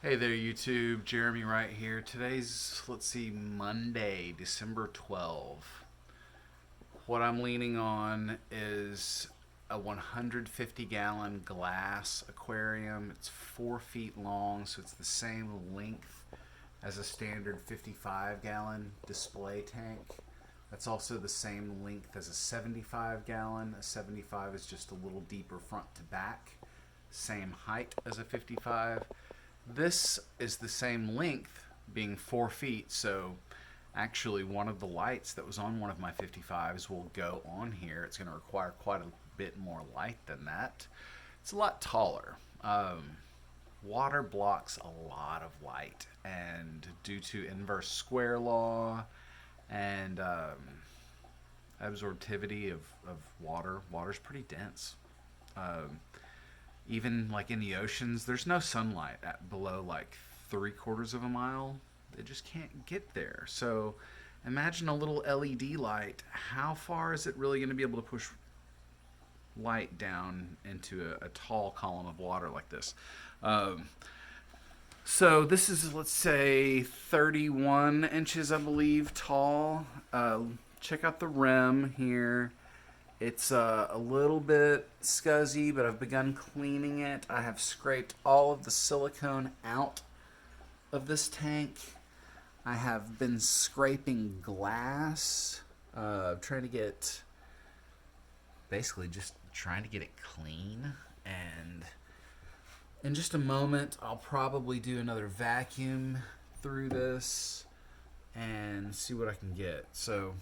Hey there, YouTube. Jeremy right here. Today's, Monday, December 12th. What I'm leaning on is a 150-gallon glass aquarium. It's 4 feet long, so it's the same length as a standard 55-gallon display tank. That's also the same length as a 75-gallon. A 75 is just a little deeper front to back. Same height as a 55. This is the same length, being 4 feet, so actually one of the lights that was on one of my 55s will go on here. It's going to require quite a bit more light than that. It's a lot taller. Water blocks a lot of light, and due to inverse square law and absorptivity of water's pretty dense. Even like in the oceans, there's no sunlight at below like 3/4 of a mile. They just can't get there. So imagine a little LED light. How far is it really going to be able to push light down into a tall column of water like this? So this is, let's say, 31 inches, I believe, tall. Check out the rim here. It's a little bit scuzzy, but I've begun cleaning it. I have scraped all of the silicone out of this tank. I have been scraping glass, basically just trying to get it clean. And in just a moment, I'll probably do another vacuum through this and see what I can get. So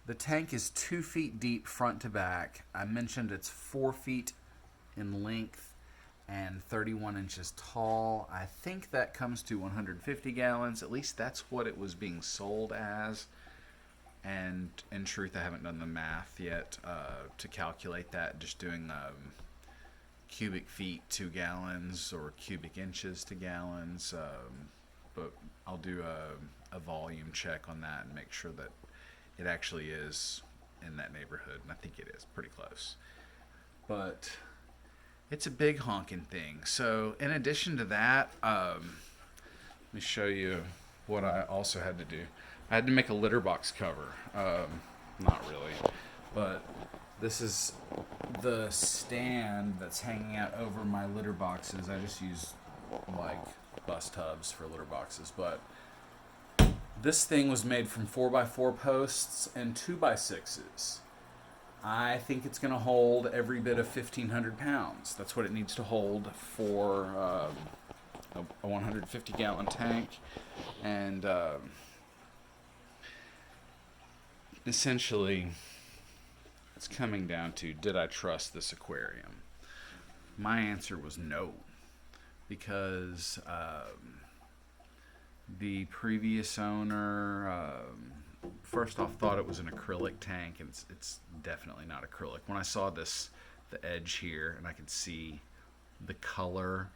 the tank is 2 feet deep front to back. I mentioned it's 4 feet in length and 31 inches tall. I think that comes to 150 gallons. At least that's what it was being sold as. And in truth, I haven't done the math yet to calculate that. Just doing cubic feet to gallons or cubic inches to gallons. But I'll do a volume check on that and make sure that it actually is in that neighborhood, and I think it is pretty close. But it's a big honking thing. So in addition to that, let me show you what I also had to do. I had to make a litter box cover. Not really, but this is the stand that's hanging out over my litter boxes. I just use like bus tubs for litter boxes, but this thing was made from 4x4 posts and 2x6s. I think it's going to hold every bit of 1,500 pounds. That's what it needs to hold for a 150-gallon tank. And essentially, it's coming down to, did I trust this aquarium? My answer was no, because the previous owner, first off, thought it was an acrylic tank, and it's definitely not acrylic. When I saw the edge here, and I could see the color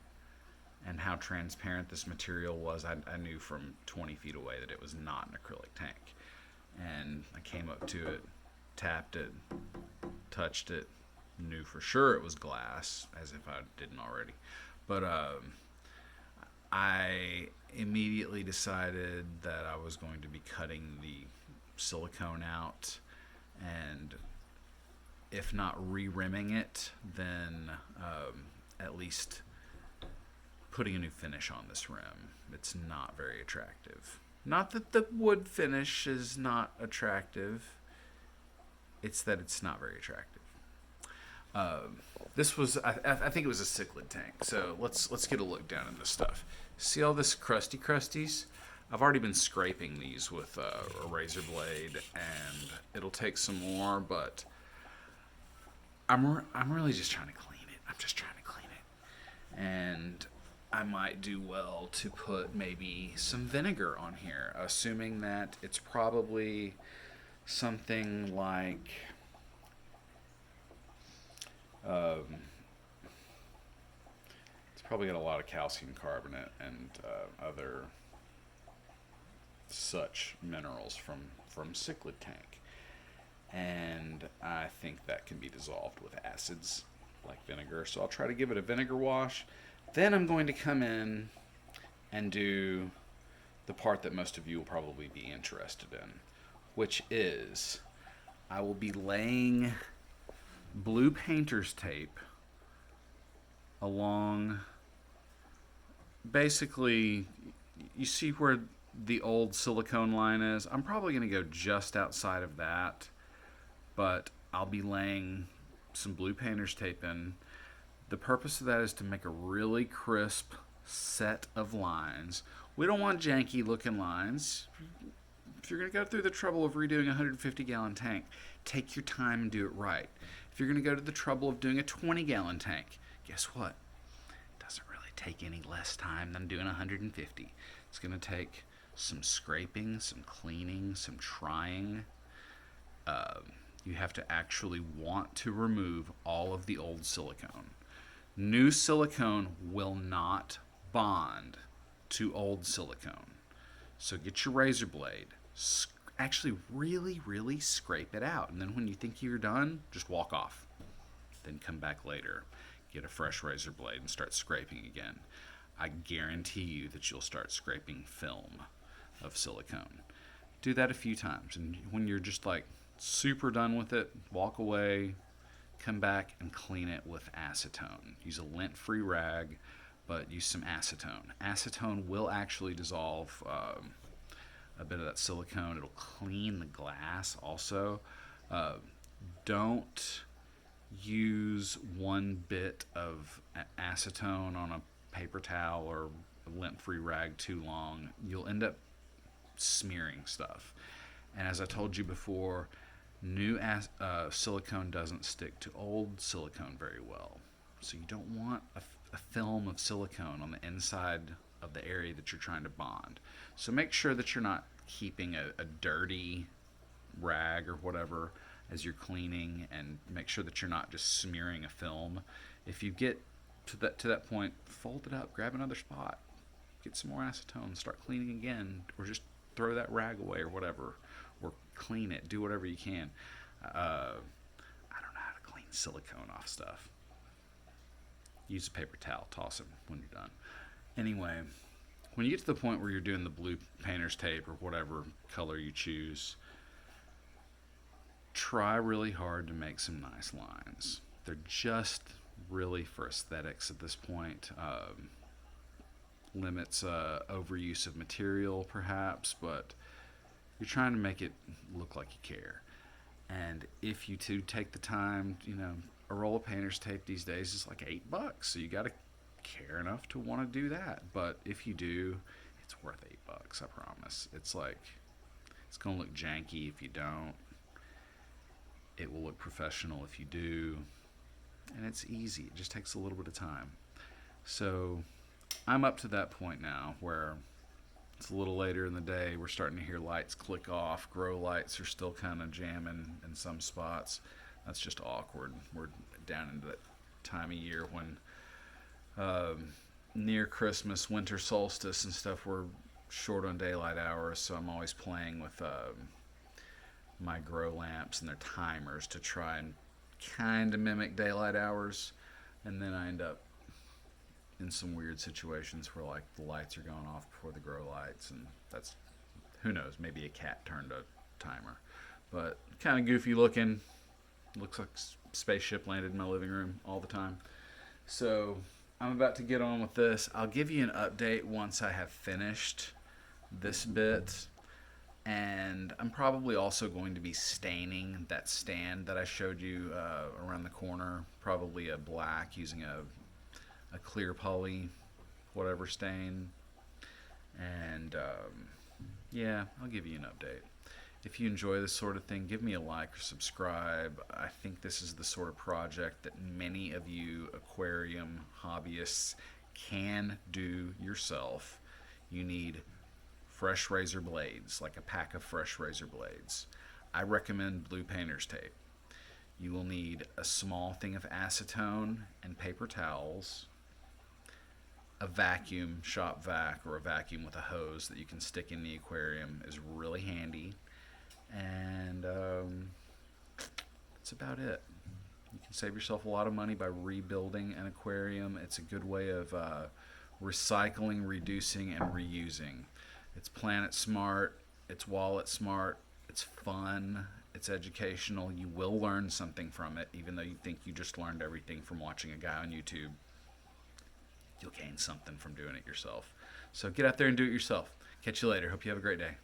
and how transparent this material was, I knew from 20 feet away that it was not an acrylic tank. And I came up to it, tapped it, touched it, knew for sure it was glass, as if I didn't already. But I immediately decided that I was going to be cutting the silicone out, and if not re-rimming it, then at least putting a new finish on this rim. It's not very attractive. Not that the wood finish is not attractive, it's that it's not very attractive. This was, I think it was a cichlid tank. So let's get a look down in this stuff. See all this crusties? I've already been scraping these with a razor blade, and it'll take some more, but I'm really just trying to clean it. I'm just trying to clean it. And I might do well to put maybe some vinegar on here, assuming that it's probably something like it's probably got a lot of calcium carbonate and other such minerals from cichlid tank, and I think that can be dissolved with acids like vinegar. So I'll try to give it a vinegar wash. Then I'm going to come in and do the part that most of you will probably be interested in, which is I will be laying blue painter's tape along, basically, you see where the old silicone line is? I'm probably going to go just outside of that, but I'll be laying some blue painter's tape in. The purpose of that is to make a really crisp set of lines. We don't want janky looking lines. If you're going to go through the trouble of redoing a 150-gallon tank, take your time and do it right. If you're going to go to the trouble of doing a 20-gallon tank, guess what? It doesn't really take any less time than doing 150. It's going to take some scraping, some cleaning, some trying. You have to actually want to remove all of the old silicone. New silicone will not bond to old silicone. So get your razor blade, actually really scrape it out, and then when you think you're done, just walk off. Then come back later, get a fresh razor blade and start scraping again. I guarantee you that you'll start scraping film of silicone. Do that a few times, and when you're just like super done with it, walk away, come back and clean it with acetone. Use a lint-free rag, but use some acetone. Acetone will actually dissolve a bit of that silicone. It'll clean the glass also. Don't use one bit of acetone on a paper towel or a lint-free rag too long. You'll end up smearing stuff. And as I told you before, new silicone doesn't stick to old silicone very well. So you don't want a film of silicone on the inside of the area that you're trying to bond. So make sure that you're not keeping a dirty rag or whatever as you're cleaning, and make sure that you're not just smearing a film. If you get to that point, fold it up, grab another spot, get some more acetone, start cleaning again, or just throw that rag away or whatever, or clean it. Do whatever you can. I don't know how to clean silicone off stuff. Use a paper towel, toss them when you're done. Anyway, when you get to the point where you're doing the blue painter's tape or whatever color you choose, try really hard to make some nice lines. They're just really for aesthetics at this point. Limits overuse of material perhaps, but you're trying to make it look like you care. And if you do take the time, a roll of painter's tape these days is like $8, so you got to care enough to want to do that. But if you do, it's worth $8, I promise. It's gonna look janky if you don't. It will look professional if you do, and it's easy. It just takes a little bit of time. So I'm up to that point now where it's a little later in the day. We're starting to hear lights click off. Grow lights are still kind of jamming in some spots. That's just awkward. We're down into that time of year when near Christmas, winter solstice and stuff, we're short on daylight hours, so I'm always playing with my grow lamps and their timers to try and kind of mimic daylight hours, and then I end up in some weird situations where like the lights are going off before the grow lights, and that's, who knows, maybe a cat turned a timer. But kind of goofy looking. Looks like a spaceship landed in my living room all the time. So I'm about to get on with this. I'll give you an update once I have finished this bit. And I'm probably also going to be staining that stand that I showed you around the corner. Probably a black using a clear poly, whatever stain. And yeah, I'll give you an update. If you enjoy this sort of thing, give me a like or subscribe. I think this is the sort of project that many of you aquarium hobbyists can do yourself. You need fresh razor blades, like a pack of fresh razor blades. I recommend blue painter's tape. You will need a small thing of acetone and paper towels, a vacuum, shop vac, or a vacuum with a hose that you can stick in the aquarium is really handy. And that's about it. You can save yourself a lot of money by rebuilding an aquarium. It's a good way of recycling, reducing, and reusing. It's planet smart, it's wallet smart, it's fun, it's educational. You will learn something from it, even though you think you just learned everything from watching a guy on YouTube. You'll gain something from doing it yourself. So get out there and do it yourself. Catch you later. Hope you have a great day.